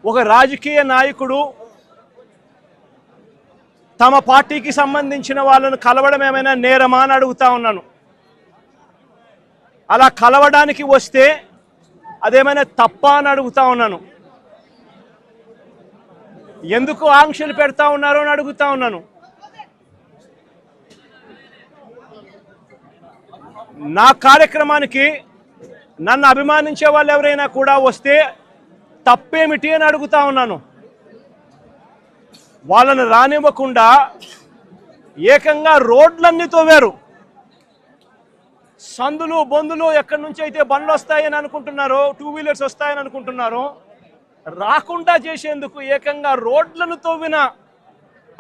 ఒక రాజకీయ నాయకుడు తమ పార్టీకి సంబంధించిన వాళ్ళను కలవడం ఏమైనా నేరమా అని అడుగుతా ఉన్నాను. అలా కలవడానికి వస్తే అదేమైనా తప్ప అని అడుగుతా ఉన్నాను. ఎందుకు ఆంక్షలు పెడతా ఉన్నారో అని అడుగుతా ఉన్నాను. నా కార్యక్రమానికి నన్ను అభిమానించే వాళ్ళు ఎవరైనా కూడా వస్తే తప్పేమిటి అని అడుగుతా ఉన్నాను. వాళ్ళను రానివ్వకుండా ఏకంగా రోడ్లన్నీ తోవారు. సందులు బొందులు ఎక్కడి నుంచి అయితే బండ్లు వస్తాయని అనుకుంటున్నారో, 2 వీలర్స్ వస్తాయని అనుకుంటున్నారో, రాకుండా చేసేందుకు ఏకంగా రోడ్లను తవ్విన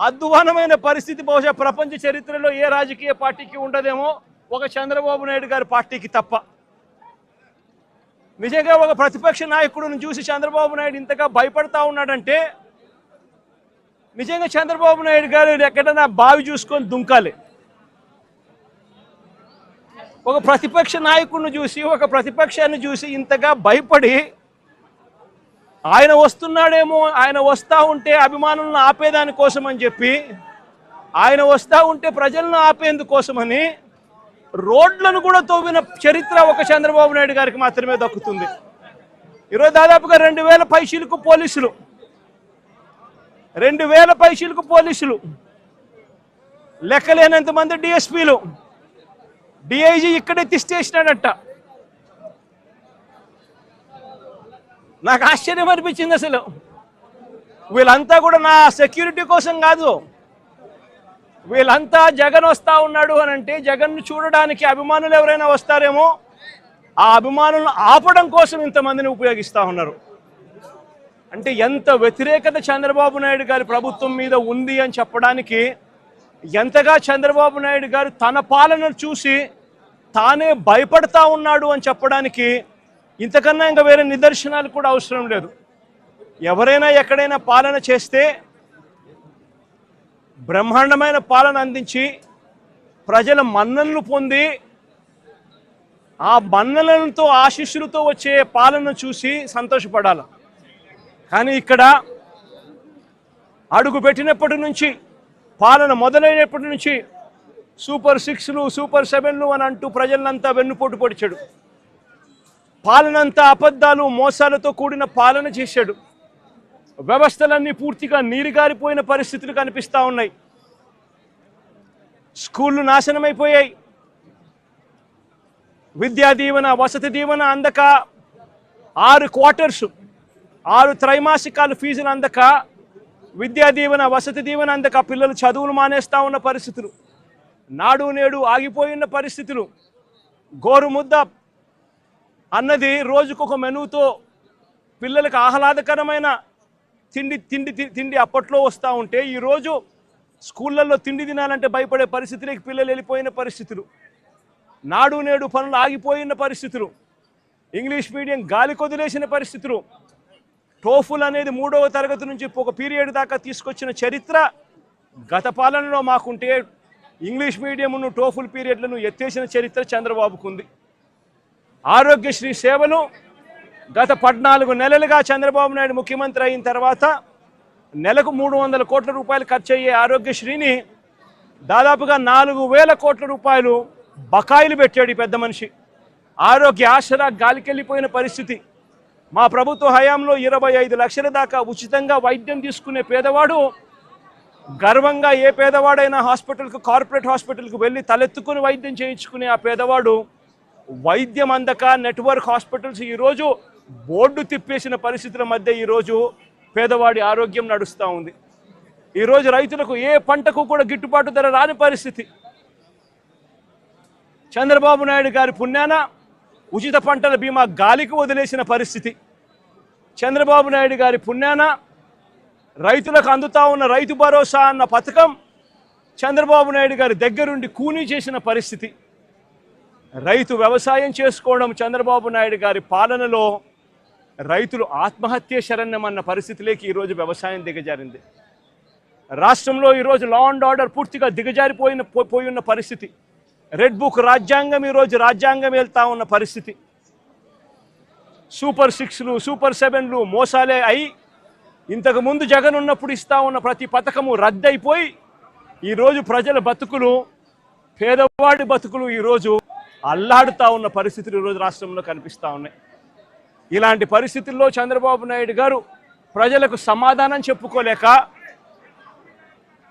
అధ్వానమైన పరిస్థితి బహుశా ప్రపంచ చరిత్రలో ఏ రాజకీయ పార్టీకి ఉండదేమో, ఒక చంద్రబాబు నాయుడు గారి పార్టీకి తప్ప. నిజంగా ఒక ప్రతిపక్ష నాయకుడిని చూసి చంద్రబాబు నాయుడు ఇంతగా భయపడతా ఉన్నాడంటే నిజంగా చంద్రబాబు నాయుడు గారు ఎక్కడైనా బావి చూసుకొని దుంకాలి. ఒక ప్రతిపక్ష నాయకుడిని చూసి, ఒక ప్రతిపక్షాన్ని చూసి ఇంతగా భయపడి ఆయన వస్తున్నాడేమో, ఆయన వస్తూ ఉంటే అభిమానులను ఆపేదాని కోసం అని చెప్పి, ఆయన వస్తూ ఉంటే ప్రజలను ఆపేందుకోసమని రోడ్లను కూడా తవ్విన చరిత్ర ఒక చంద్రబాబు నాయుడు గారికి మాత్రమే దక్కుతుంది. ఈరోజు దాదాపుగా 2000 పైచీలకు పోలీసులు, 2000 పైచీలకు పోలీసులు, లెక్కలేనంత మంది డిఎస్పీలు, డిఐజీ ఇక్కడే తిష్టేసినాడట. నాకు ఆశ్చర్యం అనిపించింది. అసలు వీళ్ళంతా కూడా నా సెక్యూరిటీ కోసం కాదు, వీళ్ళంతా జగన్ వస్తూ ఉన్నాడు అని అంటే జగన్ను చూడడానికి అభిమానులు ఎవరైనా వస్తారేమో, ఆ అభిమానులను ఆపడం కోసం ఇంతమందిని ఉపయోగిస్తూ ఉన్నారు. అంటే ఎంత వ్యతిరేకత చంద్రబాబు నాయుడు గారి ప్రభుత్వం మీద ఉంది అని చెప్పడానికి, ఎంతగా చంద్రబాబు నాయుడు గారు తన పాలనను చూసి తానే భయపడతా ఉన్నాడు అని చెప్పడానికి ఇంతకన్నా ఇంకా వేరే నిదర్శనాలు కూడా అవసరం లేదు. ఎవరైనా ఎక్కడైనా పాలన చేస్తే బ్రహ్మాండమైన పాలన అందించి ప్రజల మన్ననలు పొంది ఆ మన్ననలతో ఆశీస్సులతో వచ్చే పాలన చూసి సంతోషపడాలి. కానీ ఇక్కడ అడుగు పెట్టినప్పటి నుంచి, పాలన మొదలైనప్పటి నుంచి సూపర్ 6లు, సూపర్ 7లు అని అంటూ ప్రజలంతా వెన్నుపోటు పొడిచాడు. పాలనంతా అబద్ధాలు మోసాలతో కూడిన పాలన చేశాడు. వ్యవస్థలన్నీ పూర్తిగా నీరుగారిపోయిన పరిస్థితులు కనిపిస్తూ ఉన్నాయి. స్కూళ్ళు నాశనమైపోయాయి. విద్యా దీవెన, వసతి దీవెన అందక 6 క్వార్టర్స్, 6 త్రైమాసికాలు ఫీజులు అందక, విద్యా దీవెన, వసతి దీవెన అందక పిల్లలు చదువులు మానేస్తూ ఉన్న పరిస్థితులు, నాడు నేడు ఆగిపోయిన పరిస్థితులు, గోరుముద్ద అన్నది రోజుకొక మెనూతో పిల్లలకు ఆహ్లాదకరమైన తిండి అప్పట్లో వస్తూ ఉంటే, ఈరోజు స్కూళ్ళల్లో తిండి తినాలంటే భయపడే పరిస్థితులకి పిల్లలు వెళ్ళిపోయిన పరిస్థితులు, నాడు నేడు పనులు ఆగిపోయిన పరిస్థితులు, ఇంగ్లీష్ మీడియం గాలి కొదిలేసిన పరిస్థితులు, టోఫుల్ అనేది 3వ తరగతి నుంచి ఒక పీరియడ్ దాకా తీసుకొచ్చిన చరిత్ర గత పాలనలో మాకుంటే, ఇంగ్లీష్ మీడియంను టోఫుల్ పీరియడ్లను ఎత్తేసిన చరిత్ర చంద్రబాబుకు ఉంది. ఆరోగ్యశ్రీ సేవలు గత 14 నెలలుగా చంద్రబాబు నాయుడు ముఖ్యమంత్రి అయిన తర్వాత నెలకు 300 కోట్ల రూపాయలు ఖర్చు అయ్యే ఆరోగ్యశ్రీని దాదాపుగా 4000 కోట్ల రూపాయలు బకాయిలు పెట్టాడు ఈ పెద్ద మనిషి. ఆరోగ్య ఆసరా గాలికెళ్ళిపోయిన పరిస్థితి. మా ప్రభుత్వ హయాంలో 25 లక్షల దాకా ఉచితంగా వైద్యం తీసుకునే పేదవాడు గర్వంగా, ఏ పేదవాడైనా హాస్పిటల్కు, కార్పొరేట్ హాస్పిటల్కు వెళ్ళి తలెత్తుకుని వైద్యం చేయించుకునే ఆ పేదవాడు వైద్యం అందక నెట్వర్క్ హాస్పిటల్స్ ఈరోజు బోర్డు తిప్పేసిన పరిస్థితుల మధ్య ఈరోజు పేదవాడి ఆరోగ్యం నడుస్తూ ఉంది. ఈరోజు రైతులకు ఏ పంటకు కూడా గిట్టుబాటు ధర రాని పరిస్థితి. చంద్రబాబు నాయుడు గారి పుణ్యాన ఉచిత పంటల బీమా గాలికి వదిలేసిన పరిస్థితి. చంద్రబాబు నాయుడు గారి పుణ్యాన రైతులకు అందుతా ఉన్న రైతు భరోసా అన్న పథకం చంద్రబాబు నాయుడు గారి దగ్గరుండి కూనీ చేసిన పరిస్థితి. రైతు వ్యవసాయం చేసుకోవడం చంద్రబాబు నాయుడు గారి పాలనలో రైతులు ఆత్మహత్య శరణ్యమన్న పరిస్థితిలోకి ఈరోజు వ్యవసాయం దిగజారింది. రాష్ట్రంలో ఈరోజు లా అండ్ ఆర్డర్ పూర్తిగా దిగజారిపోయిన పరిస్థితి. రెడ్ బుక్ రాజ్యాంగం ఈరోజు రాజ్యాంగం వెళ్తా ఉన్న పరిస్థితి. సూపర్ 6లు, సూపర్ 7లు మోసాలే అయి ఇంతకుముందు జగన్ ఉన్నప్పుడు ఇస్తా ఉన్న ప్రతి పథకము రద్దయిపోయి ఈరోజు ప్రజల బతుకులు, పేదవాడి బతుకులు ఈరోజు అల్లాడుతూ ఉన్న పరిస్థితులు ఈరోజు రాష్ట్రంలో కనిపిస్తూ ఉన్నాయి. ఇలాంటి పరిస్థితుల్లో చంద్రబాబు నాయుడు గారు ప్రజలకు సమాధానం చెప్పుకోలేక,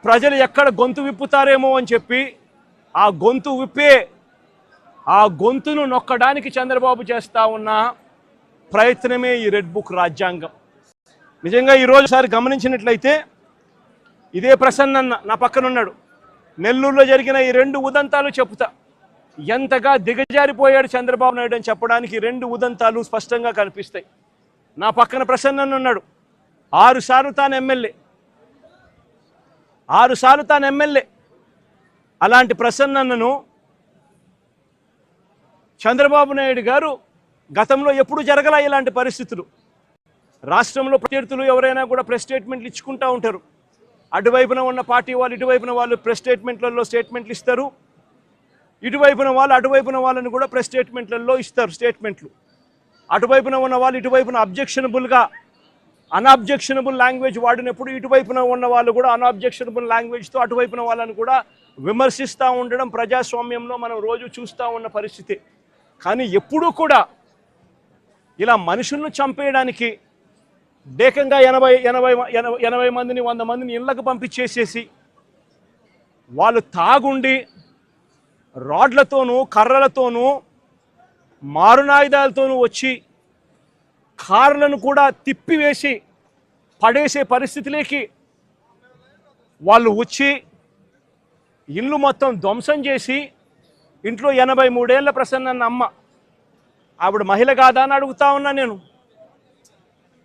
ప్రజలు ఎక్కడ గొంతు విప్పుతారేమో అని చెప్పి ఆ గొంతును నొక్కడానికి చంద్రబాబు చేస్తూ ఉన్న ప్రయత్నమే ఈ రెడ్ బుక్ రాజ్యాంగం. నిజంగా ఈరోజు సారి గమనించినట్లయితే ఇదే ప్రసన్నన్న నా పక్కన ఉన్నాడు. నెల్లూరులో జరిగిన ఈ 2 ఉదంతాలు చెప్తా. ఎంతగా దిగజారిపోయాడు చంద్రబాబు నాయుడు అని చెప్పడానికి 2 ఉదంతాలు స్పష్టంగా కనిపిస్తాయి. నా పక్కన ప్రసన్నన్న ఉన్నాడు. 6 సార్లు తాను ఎమ్మెల్యే. అలాంటి ప్రసన్నన్నను చంద్రబాబు నాయుడు గారు గతంలో ఎప్పుడు జరగలా ఇలాంటి పరిస్థితులు. రాష్ట్రంలో ప్రత్యర్థులు ఎవరైనా కూడా ప్రెస్ స్టేట్మెంట్లు ఇచ్చుకుంటూ ఉంటారు. అటువైపున ఉన్న పార్టీ వాళ్ళు ఇటువైపున వాళ్ళు ప్రెస్ స్టేట్మెంట్లలో స్టేట్మెంట్లు ఇస్తారు. అటువైపున వాళ్ళని కూడా ప్రెస్ స్టేట్మెంట్లలో ఇస్తారు స్టేట్మెంట్లు. అటువైపున ఉన్న వాళ్ళు ఇటువైపున అన్అబ్జెక్షనబుల్ లాంగ్వేజ్ వాడినప్పుడు ఇటువైపున ఉన్న వాళ్ళు కూడా అన్అబ్జెక్షనబుల్ లాంగ్వేజ్తో అటువైపున వాళ్ళని కూడా విమర్శిస్తూ ఉండడం ప్రజాస్వామ్యంలో మనం రోజు చూస్తూ ఉన్న పరిస్థితి. కానీ ఎప్పుడూ కూడా ఇలా మనుషులను చంపేయడానికి ఏకంగా 80 మందిని 100 మందిని ఇళ్లకు పంపించేసేసి వాళ్ళు తాగుండి రాడ్లతోనూ కర్రలతోనూ మారునాయుధాలతోనూ వచ్చి కార్లను కూడా తిప్పివేసి పడేసే పరిస్థితిలోకి వాళ్ళు వచ్చి ఇల్లు మొత్తం ధ్వంసం చేసి ఇంట్లో 83 ఏళ్ల ప్రసన్నన్న అమ్మ, ఆవిడ మహిళ కాదా అని అడుగుతా ఉన్నా నేను.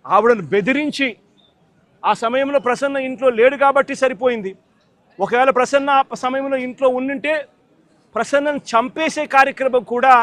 ఆవిడను బెదిరించి, ఆ సమయంలో ప్రసన్న ఇంట్లో లేడు కాబట్టి సరిపోయింది. ఒకవేళ ప్రసన్న ఆ సమయంలో ఇంట్లో ఉండింటే ప్రసన్నను చంపేసే కార్యక్రమం కూడా